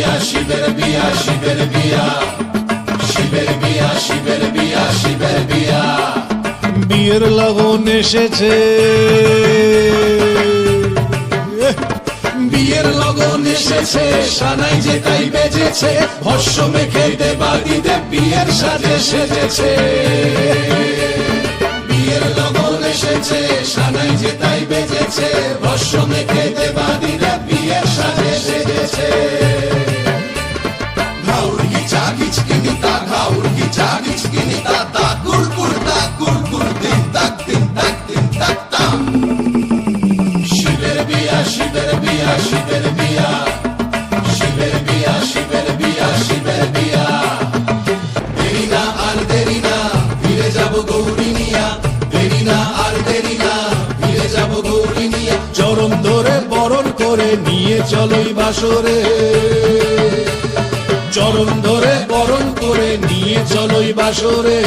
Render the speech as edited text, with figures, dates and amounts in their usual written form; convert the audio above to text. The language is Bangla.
বিয়া শিবের বিয়া শিবের বিয়া শিবের বিয়া শিবের বিয়া শিবের বিয়া বিয়ের লগন এসেছে বিয়ের লগন এসেছে সানাই যে তাই বেজেছে ভস্য মেখে দেবাদিদেব বিয়ের সাজে সেজেছে বিয়ের লগন এসেছে সানাই যে তাই বেজেছে ভস্য মেখে দেবাদিদেব বিয়ের সাজে সেজেছে ঘাউর গিচা গিচকিনিতা ঘাউর গিচা গিচকিনিতা তা কুড়কুড় তা কুড়কুড় দিন তাক দিন তাক দিন তাক তাম শিবের বিয়া শিবের বিয়া শিবের বিয়া শিবের বিয়া শিবের বিয়া শিবের বিয়া দেরি না আর দেরি না ফিরে যাব গৌরী নিয়া দেরি না আর দেরি না ফিরে যাব গৌরী নিয়া চরণ ধরে বরণ করে নিয়ে চলোই বাসরে চরণ ধরে বরণ করে নিয়ে চলোই বাসরে